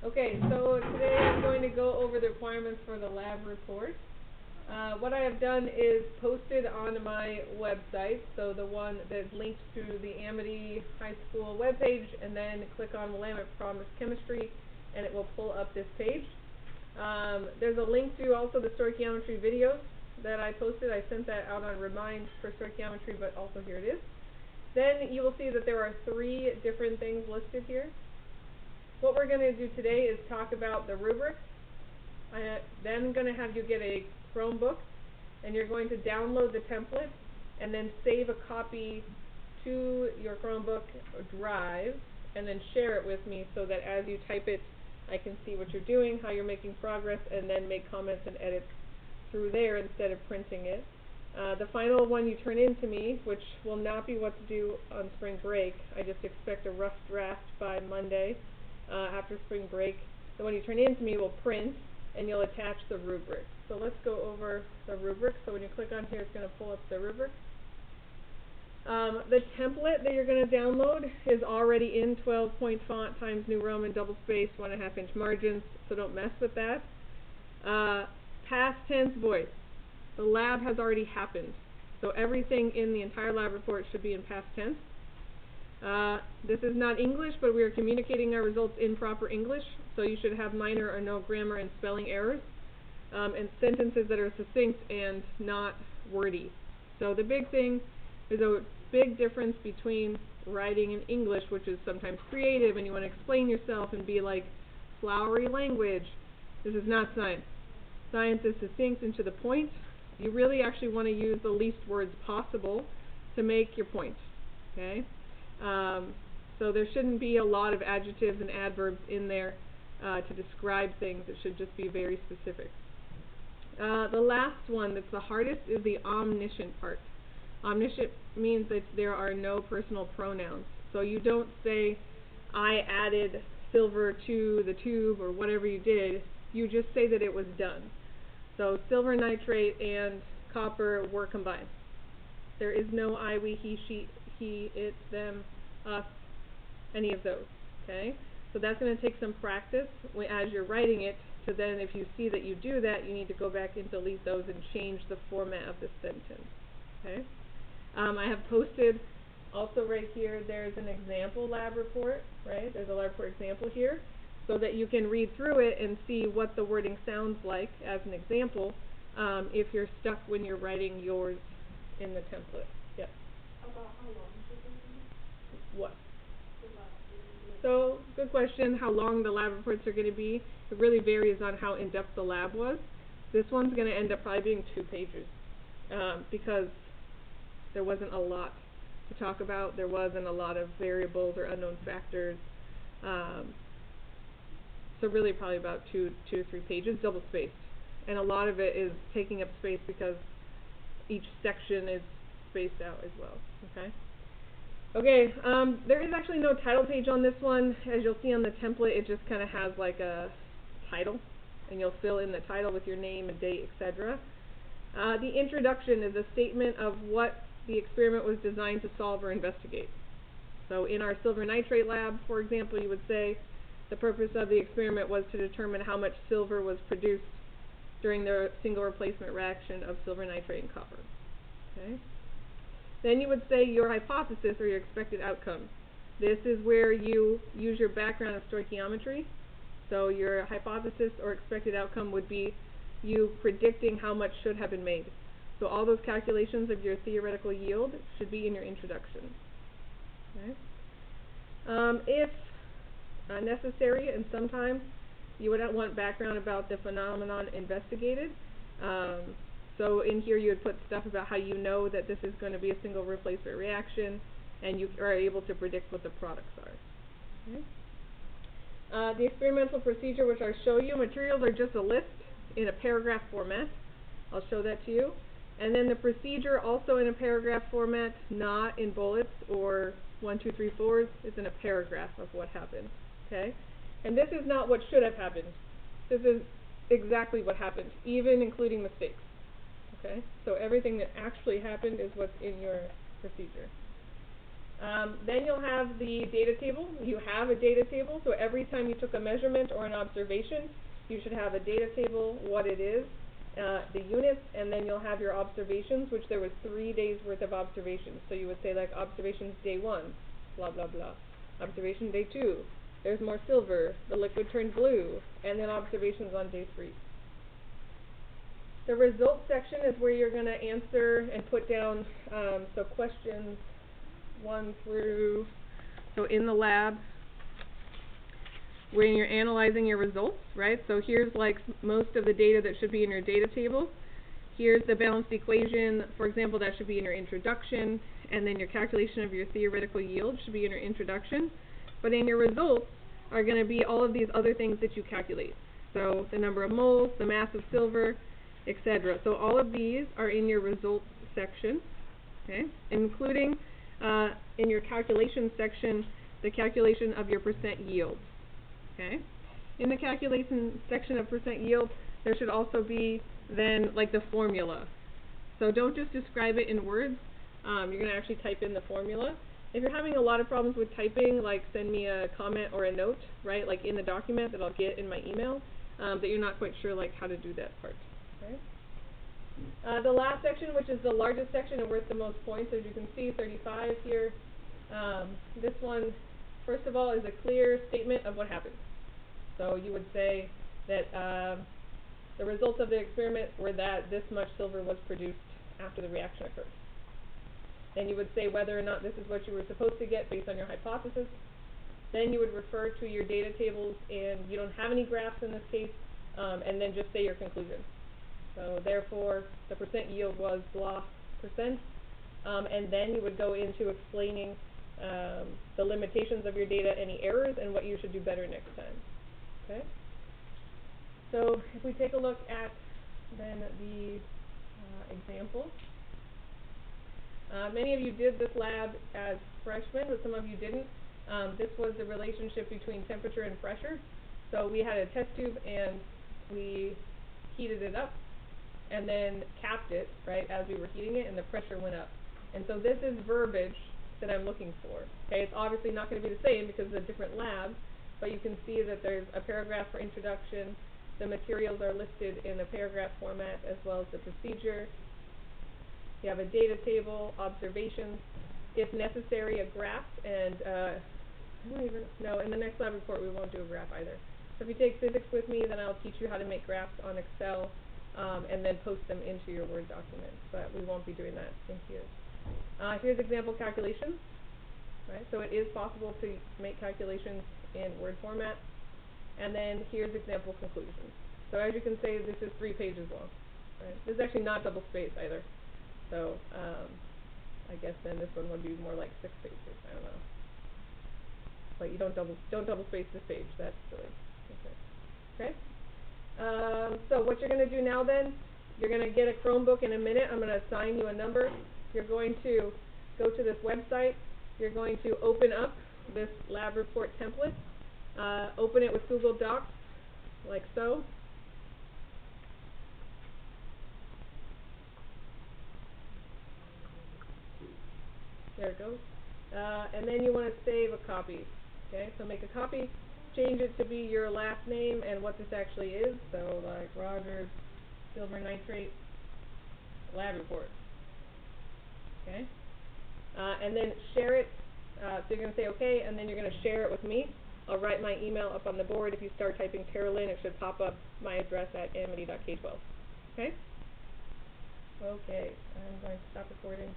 Okay, so today I'm going to go over the requirements for the lab report. What I have done is posted on my website, so the one that's linked to the Amity High School webpage, and then click on Willamette Promise Chemistry, and it will pull up this page. There's a link to also the stoichiometry videos that I posted. I sent that out on Remind for stoichiometry, but also here it is. Then you will see that there are 3 different things listed here. What we're going to do today is talk about the rubric. Then going to have you get a Chromebook, and you're going to download the template and then save a copy to your Chromebook drive and then share it with me so that as you type it, I can see what you're doing, how you're making progress, and then make comments and edits through there instead of printing it. The final one you turn in to me, which will not be what to do on spring break. I just expect a rough draft by Monday after spring break. The one you turn in to me will print, and you'll attach the rubric. So let's go over the rubric. So when you click on here, it's going to pull up the rubric. The template that you're going to download is already in 12-point font, Times New Roman, double space, 1.5 inch margins, so don't mess with that. Past tense voice. The lab has already happened, so everything in the entire lab report should be in past tense. This is not English, but we are communicating our results in proper English, so you should have minor or no grammar and spelling errors, and sentences that are succinct and not wordy. So the big thing is a big difference between writing in English, which is sometimes creative and you want to explain yourself and be like flowery language. This is not science. Science is succinct and to the point. You really actually want to use the least words possible to make your point. Okay? So there shouldn't be a lot of adjectives and adverbs in there to describe things. It should just be very specific. The last one that's the hardest is the omniscient part. Omniscient means that there are no personal pronouns. So you don't say, I added silver to the tube or whatever you did. You just say that it was done. So silver nitrate and copper were combined. There is no I, we, he, it, them, us, any of those. Okay? So that's going to take some practice as you're writing it. So then if you see that you do that, you need to go back and delete those and change the format of the sentence. Okay? I have posted also right here, there's an example lab report, right? There's a lab report example here, so that you can read through it and see what the wording sounds like as an example if you're stuck when you're writing yours in the template. Yes? About how long should it be? What? The lab. So, good question, how long the lab reports are going to be. It really varies on how in-depth the lab was. This one's going to end up probably being 2 pages because there wasn't a lot to talk about. There wasn't a lot of variables or unknown factors. So really probably about 2 to 3 pages, double spaced. And a lot of it is taking up space because each section is spaced out as well. Okay? Okay, there is actually no title page on this one. As you'll see on the template, it just kind of has like a title, and you'll fill in the title with your name and date, etc. The introduction is a statement of what the experiment was designed to solve or investigate. So in our silver nitrate lab, for example, you would say the purpose of the experiment was to determine how much silver was produced during the single replacement reaction of silver nitrate and copper. Okay? Then you would say your hypothesis or your expected outcome. This is where you use your background of stoichiometry. So your hypothesis or expected outcome would be you predicting how much should have been made. So all those calculations of your theoretical yield should be in your introduction. Okay? If necessary, and sometimes you would want background about the phenomenon investigated. So in here you would put stuff about how you know that this is going to be a single replacement reaction, and you are able to predict what the products are. Okay? The experimental procedure, which I'll show you, materials are just a list in a paragraph format. I'll show that to you. And then the procedure, also in a paragraph format, not in bullets or 1, 2, 3, 4s. It's in a paragraph of what happened. Okay? And this is not what should have happened. This is exactly what happened, even including mistakes. Okay? So everything that actually happened is what's in your procedure. Then you'll have the data table. You have a data table, so every time you took a measurement or an observation, you should have a data table, what it is, the units, and then you'll have your observations, which there was 3 days worth of observations. So you would say like observations day 1, blah, blah, blah. Observation day 2, there's more silver, the liquid turned blue, and then observations on day 3. The results section is where you're going to answer and put down, so questions 1 through, so in the lab, when you're analyzing your results, right? So here's like most of the data that should be in your data table. Here's the balanced equation, for example, that should be in your introduction, and then your calculation of your theoretical yield should be in your introduction. But in your results are going to be all of these other things that you calculate. So the number of moles, the mass of silver, etc. So all of these are in your results section, okay? Including in your calculation section, the calculation of your percent yield, okay? In the calculation section of percent yield, there should also be then like the formula. So don't just describe it in words, you're going to actually type in the formula. If you're having a lot of problems with typing, like send me a comment or a note, right, like in the document that I'll get in my email, that you're not quite sure like how to do that part. Okay. The last section, which is the largest section and worth the most points, as you can see, 35 here. This one, first of all, is a clear statement of what happened. So you would say that the results of the experiment were that this much silver was produced after the reaction occurred. Then you would say whether or not this is what you were supposed to get based on your hypothesis. Then you would refer to your data tables, and you don't have any graphs in this case, and then just say your conclusion. So therefore, the percent yield was blah percent, and then you would go into explaining the limitations of your data, any errors, and what you should do better next time. Okay? So if we take a look at then the example. Many of you did this lab as freshmen, but some of you didn't. This was the relationship between temperature and pressure. So we had a test tube and we heated it up and then capped it, right, as we were heating it, and the pressure went up. And so this is verbiage that I'm looking for. Okay, it's obviously not going to be the same because it's a different lab, but you can see that there's a paragraph for introduction. The materials are listed in a paragraph format as well as the procedure. You have a data table, observations, if necessary, a graph, and in the next lab report we won't do a graph either. So if you take physics with me, then I'll teach you how to make graphs on Excel and then post them into your Word document, but we won't be doing that in here. Here's example calculations, right? So it is possible to make calculations in Word format, and then here's example conclusions. So as you can see, this is 3 pages long, right? This is actually not double spaced either. So I guess then this one would be more like 6 pages. I don't know. But you don't double space this page. That's silly. Okay. So what you're going to do now then, you're going to get a Chromebook in a minute. I'm going to assign you a number. You're going to go to this website. You're going to open up this lab report template. Open it with Google Docs, like so. There it goes. And then you want to save a copy. Okay, so make a copy, change it to be your last name and what this actually is. So like Rogers silver nitrate lab report. Okay, and then share it. So you're going to say okay, and then you're going to share it with me. I'll write my email up on the board. If you start typing Carolyn, it should pop up my address at amity.k12. Okay? Okay, I'm going to stop recording.